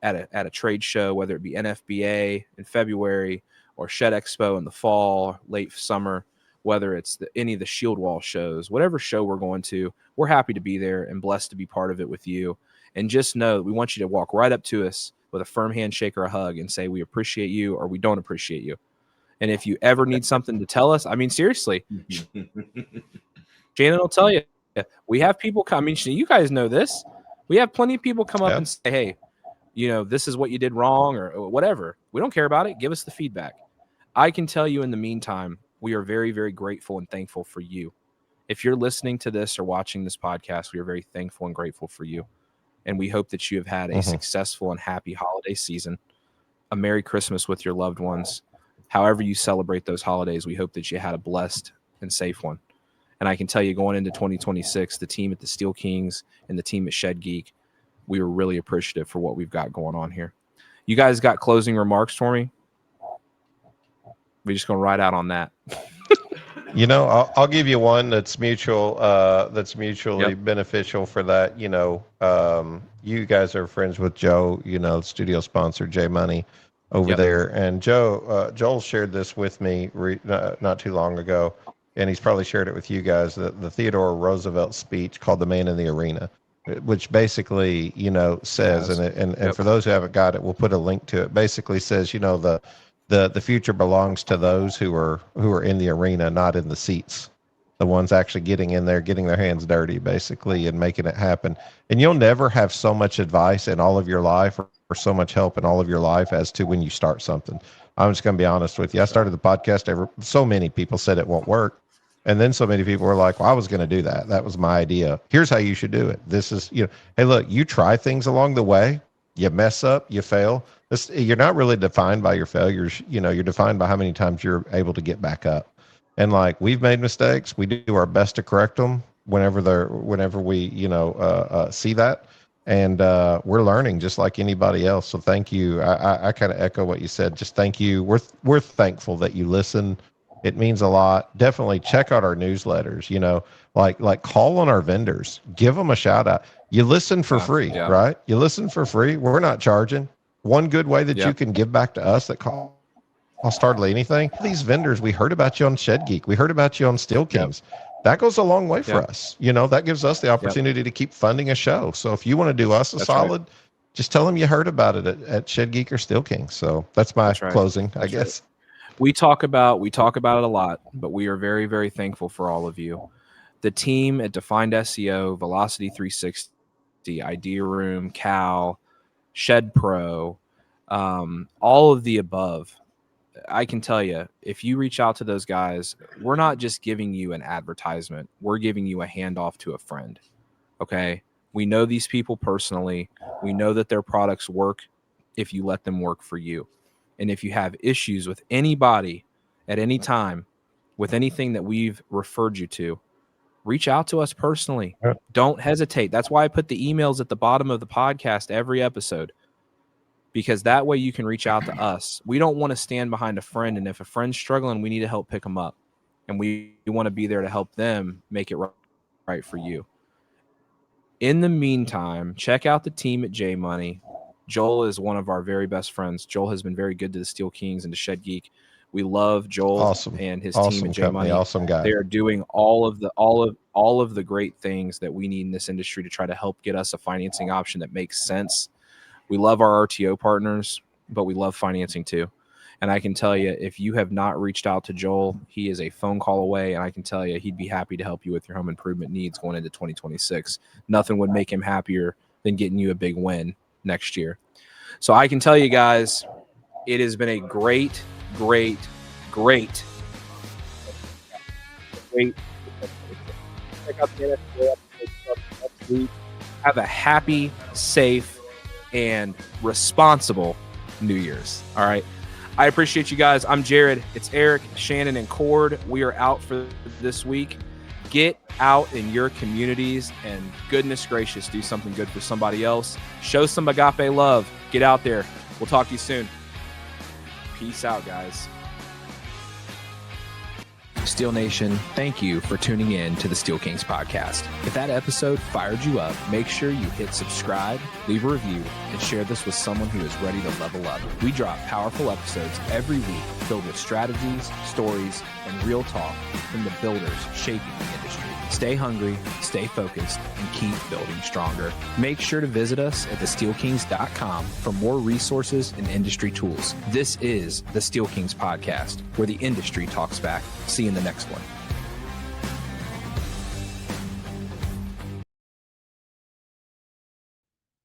Speaker 2: at a trade show, whether it be NFBA in February or Shed Expo in the fall, late summer, whether it's any of the Shield Wall shows, whatever show we're going to, we're happy to be there and blessed to be part of it with you. And just know that we want you to walk right up to us with a firm handshake or a hug and say, we appreciate you or we don't appreciate you. And if you ever need something to tell us, I mean, seriously, Shannon will tell you. We have people come. I mean, you guys know this. We have plenty of people come up and say, hey, this is what you did wrong or whatever. We don't care about it. Give us the feedback. I can tell you in the meantime, we are very, very grateful and thankful for you. If you're listening to this or watching this podcast, we are very thankful and grateful for you. And we hope that you have had a successful and happy holiday season, a Merry Christmas with your loved ones. However you celebrate those holidays, we hope that you had a blessed and safe one. And I can tell you going into 2026, the team at the Steel Kings and the team at Shed Geek, we were really appreciative for what we've got going on here. You guys got closing remarks for me? We're just going to ride out on that.
Speaker 4: I'll give you one that's mutually beneficial for that. You guys are friends with Joe, studio sponsor J Money over there. And Joel shared this with me not too long ago, and he's probably shared it with you guys, the Theodore Roosevelt speech called The Man in the Arena, which basically, says, and for those who haven't got it, we'll put a link to it, basically says, the future belongs to those who are in the arena, not in the seats. The ones actually getting in there, getting their hands dirty, basically, and making it happen. And you'll never have so much advice in all of your life or so much help in all of your life as to when you start something. I'm just going to be honest with you. I started the podcast. So many people said it won't work. And then so many people were like, well, I was going to do that. That was my idea. Here's how you should do it. This is, hey, look, you try things along the way. You mess up, you fail. You're not really defined by your failures. You're defined by how many times you're able to get back up. And like, we've made mistakes. We do our best to correct them whenever we, see that. And we're learning just like anybody else. So thank you. I kind of echo what you said. Just thank you. We're thankful that you listen. It means a lot. Definitely check out our newsletters, like call on our vendors, give them a shout out. You listen for free, right? You listen for free. We're not charging. One good way that you can give back to us that costs hardly anything. These vendors, we heard about you on Shed Geek. We heard about you on Steel Kings. That goes a long way for us. That gives us the opportunity to keep funding a show. So if you want to do us a solid, just tell them you heard about it at Shed Geek or Steel Kings. So that's my closing, I guess.
Speaker 2: We talk about it a lot, but we are very, very thankful for all of you. The team at Defined SEO, Velocity 360, Idea Room, Cal, Shed Pro, all of the above. I can tell you, if you reach out to those guys, we're not just giving you an advertisement. We're giving you a handoff to a friend. Okay? We know these people personally. We know that their products work if you let them work for you. And if you have issues with anybody at any time, with anything that we've referred you to, reach out to us personally. Don't hesitate. That's why I put the emails at the bottom of the podcast every episode, because that way you can reach out to us. We don't want to stand behind a friend, and if a friend's struggling, we need to help pick them up, and we want to be there to help them make it right for you. In the meantime, check out the team at J Money. Joel is one of our very best friends. Joel has been very good to the Steel Kings and to Shed Geek. We love Joel and his team at J Money.
Speaker 4: Awesome guy.
Speaker 2: They are doing all of the great things that we need in this industry to try to help get us a financing option that makes sense. We love our RTO partners, but we love financing too. And I can tell you, if you have not reached out to Joel, he is a phone call away, and I can tell you he'd be happy to help you with your home improvement needs going into 2026. Nothing would make him happier than getting you a big win next year. So I can tell you guys, it has been a great check out the NFBA next week. Have a happy, safe, and responsible New Year's. All right. I appreciate you guys. I'm Jared. It's Eric, Shannon, and Cord. We are out for this week. Get out in your communities and goodness gracious, do something good for somebody else. Show some agape love. Get out there. We'll talk to you soon. Peace out, guys. Steel Nation, thank you for tuning in to the Steel Kings podcast. If that episode fired you up, make sure you hit subscribe, leave a review, and share this with someone who is ready to level up. We drop powerful episodes every week filled with strategies, stories, and real talk from the builders shaping the industry. Stay hungry, stay focused, and keep building stronger. Make sure to visit us at thesteelkings.com for more resources and industry tools. This is the Steel Kings podcast, where the industry talks back. See you in the next one.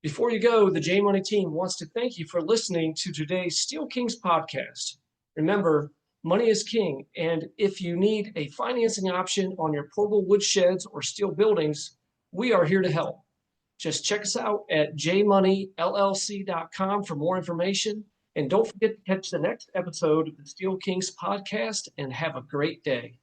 Speaker 1: Before you go, the J Money team wants to thank you for listening to today's Steel Kings podcast. Remember, money is king, and if you need a financing option on your portable wood sheds or steel buildings, we are here to help. Just check us out at jmoneyllc.com for more information, and don't forget to catch the next episode of the Steel Kings podcast, and have a great day.